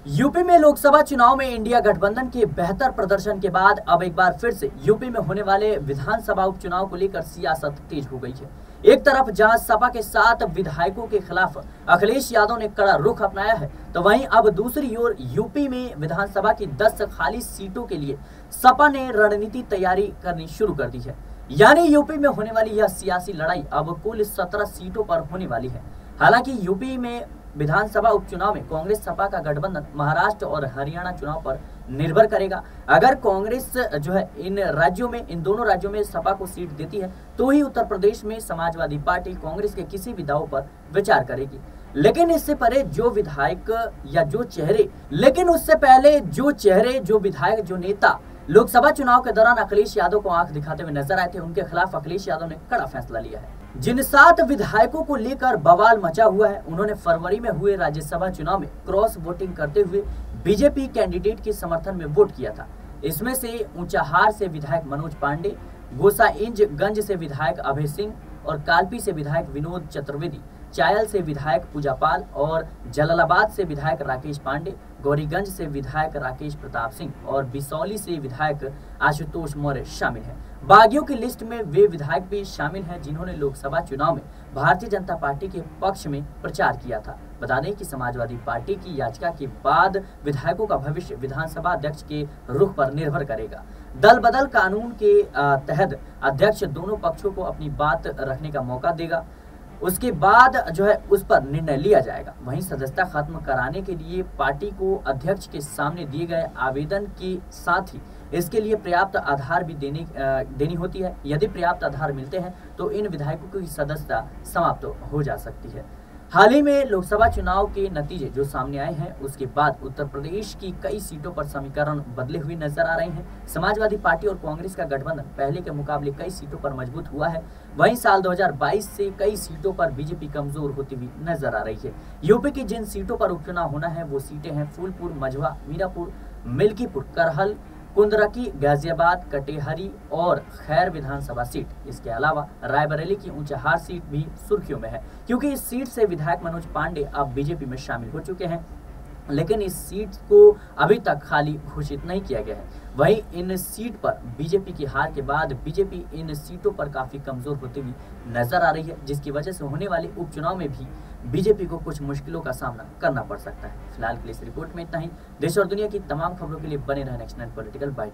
UP में लोकसभा चुनाव में इंडिया गठबंधन के बेहतर प्रदर्शन के बाद अब एक बार फिर से यूपी में होने वाले विधानसभा उपचुनाव को लेकर सियासत तेज हो गई है। एक तरफ जहां सपा के 7 विधायकों के खिलाफ अखिलेश यादव ने कड़ा रुख अपनाया है, तो वहीं अब दूसरी ओर यूपी में विधानसभा की 10 खाली सीटों के लिए सपा ने रणनीति तैयारी करनी शुरू कर दी है। यानी यूपी में होने वाली यह सियासी लड़ाई अब कुल 17 सीटों पर होने वाली है। हालांकि यूपी में विधानसभा उपचुनाव में कांग्रेस सपा का गठबंधन महाराष्ट्र और हरियाणा चुनाव पर निर्भर करेगा। अगर कांग्रेस जो है इन दोनों राज्यों में सपा को सीट देती है तो ही उत्तर प्रदेश में समाजवादी पार्टी कांग्रेस के किसी भी दाव पर विचार करेगी। लेकिन इससे पहले जो विधायक या जो चेहरे जो विधायक जो नेता लोकसभा चुनाव के दौरान अखिलेश यादव को आंख दिखाते हुए नजर आए थे, उनके खिलाफ अखिलेश यादव ने कड़ा फैसला लिया है। जिन 7 विधायकों को लेकर बवाल मचा हुआ है, उन्होंने फरवरी में हुए राज्यसभा चुनाव में क्रॉस वोटिंग करते हुए बीजेपी कैंडिडेट के समर्थन में वोट किया था। इसमें से ऊंचाहार से विधायक मनोज पांडे, गोसाइंजगंज से विधायक अभय सिंह और कालपी से विधायक विनोद चतुर्वेदी, चायल से विधायक पूजा पाल और जलालाबाद से विधायक राकेश पांडे, गौरीगंज से विधायक राकेश प्रताप सिंह और बिसौली से विधायक आशुतोष मौर्य शामिल हैं। बागियों की लिस्ट में वे विधायक भी शामिल हैं जिन्होंने लोकसभा चुनाव में भारतीय जनता पार्टी के पक्ष में प्रचार किया था। बता दें कि समाजवादी पार्टी की याचिका के बाद विधायकों का भविष्य विधानसभा अध्यक्ष के रुख पर निर्भर करेगा। दल बदल कानून के तहत अध्यक्ष दोनों पक्षों को अपनी बात रखने का मौका देगा। उसके बाद जो है उस पर निर्णय लिया जाएगा। वहीं सदस्यता खत्म कराने के लिए पार्टी को अध्यक्ष के सामने दिए गए आवेदन के साथ ही इसके लिए पर्याप्त आधार भी देनी होती है। यदि पर्याप्त आधार मिलते हैं तो इन विधायकों की सदस्यता समाप्त हो जा सकती है। हाल ही में लोकसभा चुनाव के नतीजे जो सामने आए हैं, उसके बाद उत्तर प्रदेश की कई सीटों पर समीकरण बदले हुए नजर आ रहे हैं। समाजवादी पार्टी और कांग्रेस का गठबंधन पहले के मुकाबले कई सीटों पर मजबूत हुआ है। वहीं साल 2022 से कई सीटों पर बीजेपी कमजोर होती हुई नजर आ रही है। यूपी की जिन सीटों पर उपचुनाव होना है वो सीटें हैं फूलपुर, मझवा, मीरापुर, मिल्कीपुर, करहल, कुंदरकी, गाजियाबाद, कटेहरी और खैर विधानसभा सीट। इसके अलावा रायबरेली की ऊंचाहार सीट भी सुर्खियों में है, क्योंकि इस सीट से विधायक मनोज पांडे अब बीजेपी में शामिल हो चुके हैं, लेकिन इस सीट को अभी तक खाली घोषित नहीं किया गया है। वहीं इन सीट पर बीजेपी की हार के बाद बीजेपी इन सीटों पर काफी कमजोर होती हुई नजर आ रही है, जिसकी वजह से होने वाले उपचुनाव में भी बीजेपी को कुछ मुश्किलों का सामना करना पड़ सकता है। फिलहाल के लिए इस रिपोर्ट में इतना ही। देश और दुनिया की तमाम खबरों के लिए बने रहें नेक्स्ट 9 पॉलिटिकल बाइट।